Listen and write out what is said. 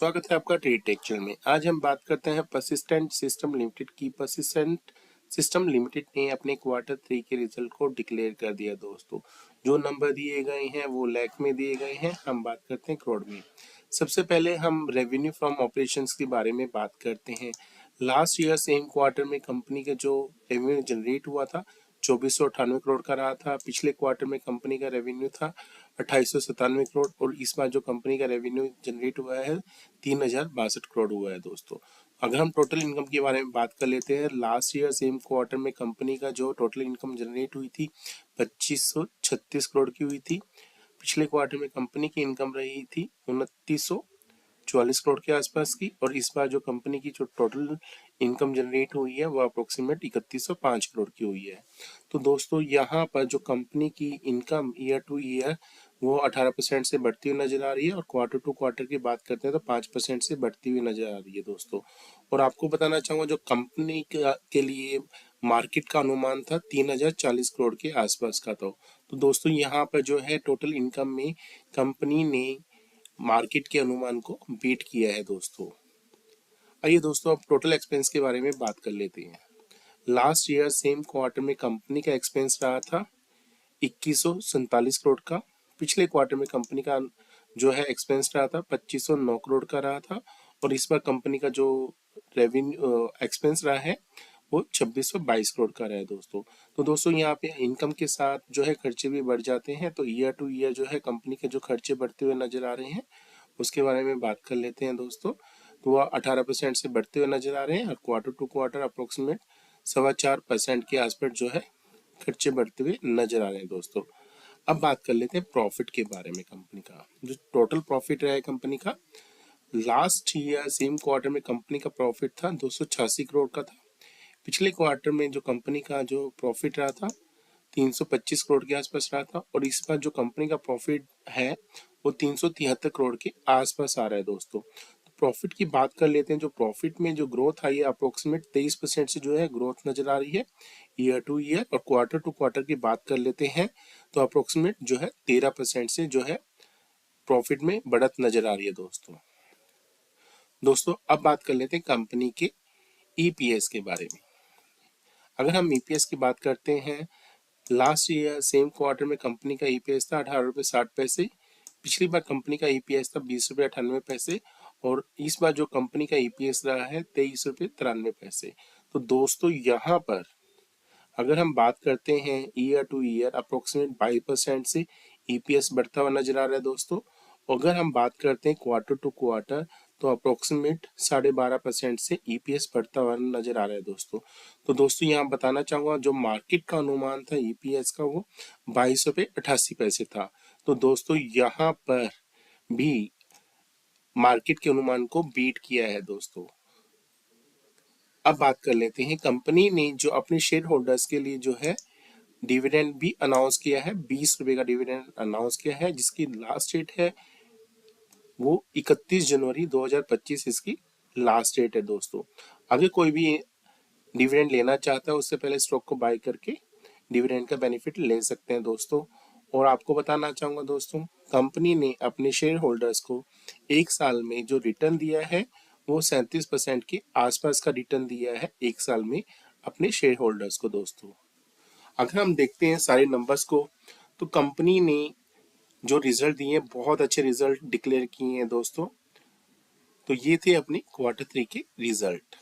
स्वागत है आपका ट्रेड टेक चैनल में। आज हम बात करते हैं परसिस्टेंट सिस्टम लिमिटेड की। परसिस्टेंट सिस्टम लिमिटेड ने अपने क्वार्टर 3 के रिजल्ट को डिक्लेयर कर दिया दोस्तों। जो नंबर दिए गए हैं वो लाख में दिए गए हैं, हम बात करते हैं करोड़ में। सबसे पहले हम रेवेन्यू फ्रॉम ऑपरेशंस के बारे में बात करते हैं। लास्ट ईयर सेम क्वार्टर में कंपनी का जो रेवेन्यू जनरेट हुआ था 2498 करोड़ का रहा था। पिछले क्वार्टर में कंपनी का रेवेन्यू था 2897 करोड़ और इस बार जो कंपनी का रेवेन्यू जनरेट हुआ है 3062 करोड़ हुआ है दोस्तों। अगर हम टोटल इनकम के बारे में बात कर लेते हैं, लास्ट ईयर सेम क्वार्टर में कंपनी का जो टोटल इनकम जनरेट हुई थी 2536 करोड़ की हुई थी। पिछले क्वार्टर में कंपनी की इनकम रही थी 2944 करोड़ के आसपास की और इस बार जो कंपनी की जो टोटल इनकम जनरेट हुई है वो अप्रोक्सीमेट 3105 करोड़ की हुई है। तो दोस्तों यहाँ पर जो कंपनी की इनकम ईयर टू ईयर वो 18% से बढ़ती हुई नजर आ रही है और क्वार्टर टू क्वार्टर की बात करते हैं तो 5% से बढ़ती हुई नजर आ रही है दोस्तों। और आपको बताना चाहूंगा जो कंपनी के लिए मार्केट का अनुमान था 3040 करोड़ के आसपास का था। तो दोस्तों यहाँ पर जो है टोटल इनकम में कंपनी ने मार्केट के अनुमान को बीट किया है दोस्तों। आइए दोस्तों अब टोटल एक्सपेंस के बारे में बात कर लेते हैं। लास्ट ईयर सेम क्वार्टर में कंपनी का एक्सपेंस रहा था 2147 करोड़ का। पिछले क्वार्टर में कंपनी का जो है एक्सपेंस रहा था 2509 करोड़ का रहा था और इस बार कंपनी का जो रेवेन्यू एक्सपेंस रहा है वो 2622 करोड़ का रहा है दोस्तों। तो दोस्तों यहाँ पे इनकम के साथ जो है खर्चे भी बढ़ जाते हैं, तो ईयर टू ईयर जो है कंपनी के जो खर्चे बढ़ते हुए नजर आ रहे हैं उसके बारे में बात कर लेते हैं दोस्तों। तो वह 18% से बढ़ते हुए नजर आ रहे हैं और क्वार्टर टू क्वार्टर अप्रोक्सीमेट 4.25% के आसपास जो है खर्चे बढ़ते हुए नजर आ रहे हैं दोस्तों। अब बात कर लेते हैं प्रॉफिट के बारे में। कंपनी का जो टोटल प्रॉफिट रहा है कंपनी का, लास्ट ईयर सेम क्वार्टर में कंपनी का प्रॉफिट था 286 करोड़ का था। पिछले क्वार्टर में जो कंपनी का जो प्रॉफिट रहा था 325 करोड़ के आसपास रहा था और इस बार जो कंपनी का प्रॉफिट है वो 373 करोड़ के आसपास आ रहा है दोस्तों। प्रॉफिट की बात कर लेते हैं। जो प्रॉफिट में जो ग्रोथ आई है अप्रोक्सीमेट 23% से जो है ग्रोथ नजर आ रही है ईयर टू ईयर। और क्वार्टर टू क्वार्टर की बात कर लेते हैं तो अप्रोक्सीमेट जो है 13% से जो है प्रॉफिट में बढ़त नजर आ रही है दोस्तों अब बात कर लेते हैं कंपनी के ईपीएस के बारे में। अगर हम ईपीएस की बात करते हैं, लास्ट ईयर सेम क्वार्टर में कंपनी का ईपीएस था 18 रुपये 60 पैसे। पिछली बार कंपनी का ईपीएस था 20 रुपये 98 पैसे और इस बार जो कंपनी का ईपीएस रहा है 23 रुपये 93 पैसे। तो दोस्तों यहाँ पर अगर हम बात करते हैं ईयर टू ईयर अप्रोक्सीमेट 22% से ईपीएस बढ़ता हुआ नजर आ रहा है दोस्तों। अगर हम बात करते हैं क्वार्टर टू क्वार्टर तो अप्रोक्सीमेट 12.5% से ईपीएस बढ़ता हुआ नजर आ रहा है दोस्तों। तो दोस्तों यहाँ बताना चाहूंगा जो मार्केट का अनुमान था ईपीएस का वो 22 रुपये 88 पैसे था। तो दोस्तों यहाँ पर भी मार्केट के अनुमान को बीट किया है दोस्तों। अब बात कर लेते हैं कंपनी ने जो अपने शेयर होल्डर्स के लिए जो है डिविडेंड भी अनाउंस किया है। 20 रुपए का डिविडेंड अनाउंस किया है जिसकी लास्ट डेट है वो 31 जनवरी 2025 इसकी लास्ट डेट है दोस्तों। अगर कोई भी डिविडेंड लेना चाहता है उससे पहले स्टॉक को बाय करके डिविडेंड का बेनिफिट ले सकते हैं दोस्तों। और आपको बताना चाहूंगा दोस्तों, कंपनी ने अपने शेयर होल्डर्स को एक साल में जो रिटर्न दिया है वो 37% के आसपास का रिटर्न दिया है एक साल में अपने शेयर होल्डर्स को दोस्तों। अगर हम देखते हैं सारे नंबर्स को तो कंपनी ने जो रिजल्ट दिए हैं बहुत अच्छे रिजल्ट डिक्लेयर किए हैं दोस्तों। तो ये थे अपने क्वार्टर 3 के रिजल्ट।